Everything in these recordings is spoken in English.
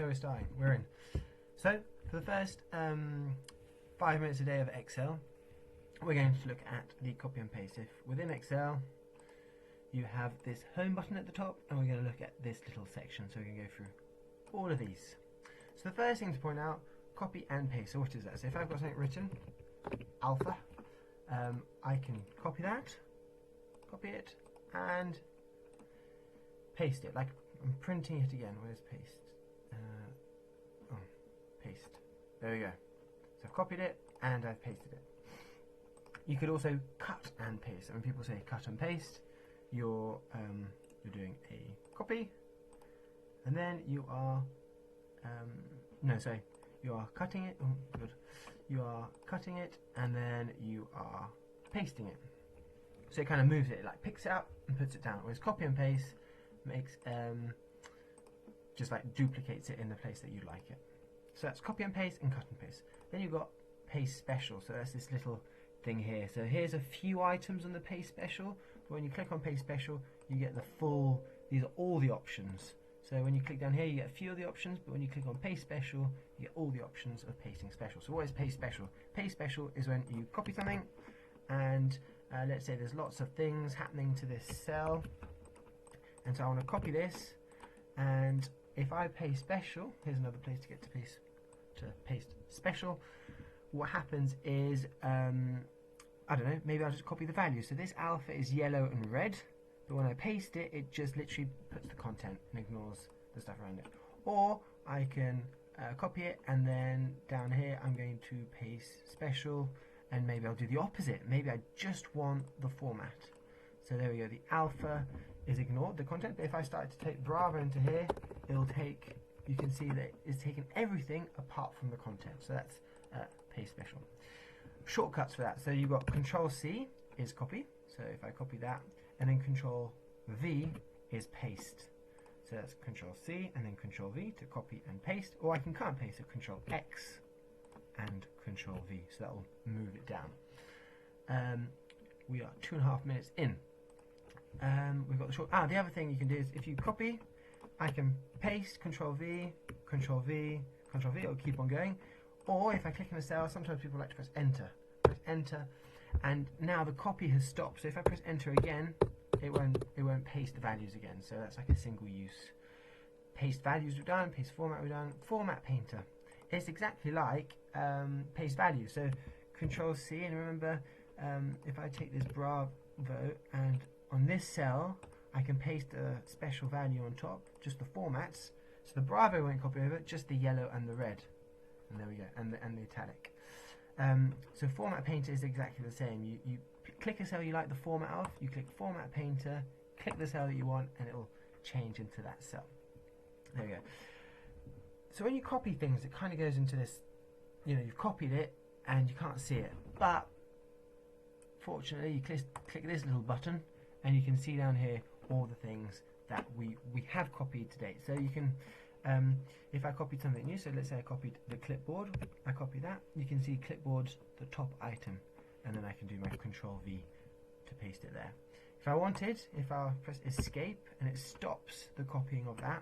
So we're starting. We're in. So for the first 5 minutes a day of Excel, we're going to look at the copy and paste. If within Excel you have this home button at the top, and we're going to look at this little section. So we're going to go through all of these. So the first thing to point out, copy and paste. So what is that? So if I've got something written, alpha, I can copy that, copy it, and paste it. Like I'm printing it again. Where's paste? Paste. There we go. So I've copied it and I've pasted it. You could also cut and paste. And when people say cut and paste, you're doing a copy, and then you are you are cutting it. Oh, good. You are cutting it, and then you are pasting it. So it kind of moves it, like picks it up and puts it down. Whereas copy and paste makes just like duplicates it in the place that you like it. So that's copy and paste and cut and paste. Then you've got paste special. So that's this little thing here. So here's a few items on the paste special. But when you click on paste special, you get the full. These are all the options. So when you click down here, you get a few of the options. But when you click on paste special, you get all the options of pasting special. So what is paste special? Paste special is when you copy something, and let's say there's lots of things happening to this cell, and so I want to copy this, and if I paste special, here's another place to get to paste special. What happens is, I don't know, maybe I'll just copy the value. So this alpha is yellow and red, but when I paste it, it just literally puts the content and ignores the stuff around it. Or I can copy it, and then down here I'm going to paste special, and maybe I'll do the opposite. Maybe I just want the format. So there we go, the alpha is ignored, the content, but if I started to take Bravo into here, it'll take, you can see that it's taken everything apart from the content. So that's paste special. Shortcuts for that. So you've got Control C is copy. So if I copy that, and then Control V is paste. So that's Control C and then Control V to copy and paste. Or I can cut and paste with Control X and Control V. So that will move it down. We are 2.5 minutes in. We've got the short. The other thing you can do is if you copy, I can paste, Control V, Control V, Control V. It'll keep on going. Or if I click in a cell, sometimes people like to press Enter. Press Enter, and now the copy has stopped. So if I press Enter again, it won't paste the values again. So that's like a single use. Paste values we've done. Paste format we've done. Format painter. It's exactly like paste value. So Control C, and remember, if I take this Bravo and on this cell, I can paste a special value on top, just the formats. So the Bravo won't copy over, just the yellow and the red. And there we go, and the italic. So Format Painter is exactly the same. You click a cell you like the format of, you click Format Painter, click the cell that you want, and it will change into that cell. There we go. So when you copy things, it kind of goes into this, you've copied it, and you can't see it. But fortunately, you click this little button, and you can see down here all the things that we have copied to date. So you can, if I copied something new, so let's say I copied the clipboard, I copy that, you can see clipboard's the top item, and then I can do my Control V to paste it there. If I wanted, if I press Escape and it stops the copying of that,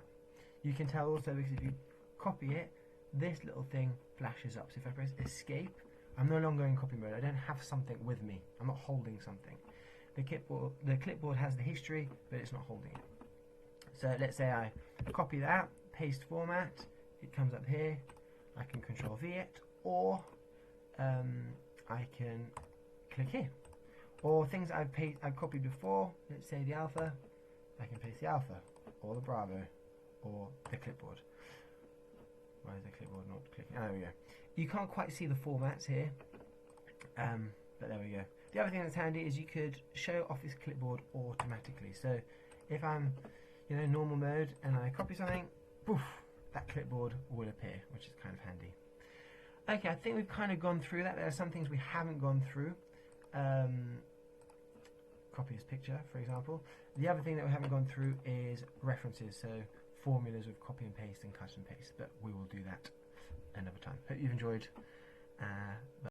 you can tell also because if you copy it, this little thing flashes up. So if I press Escape, I'm no longer in copy mode. I don't have something with me. I'm not holding something. The clipboard has the history, but it's not holding it. So let's say I copy that, paste format, it comes up here, I can Control V it, or I can click here. Or things I've copied before, let's say the alpha, I can paste the alpha, or the Bravo, or the clipboard. Why is the clipboard not clicking? Oh, there we go. You can't quite see the formats here, but there we go. The other thing that's handy is you could show Office Clipboard automatically. So if I'm, normal mode and I copy something, poof, that clipboard will appear, which is kind of handy. Okay, I think we've kind of gone through that. There are some things we haven't gone through. Copy this picture, for example. The other thing that we haven't gone through is references, so formulas with copy and paste and cut and paste, but we will do that another time. Hope you've enjoyed. Bye.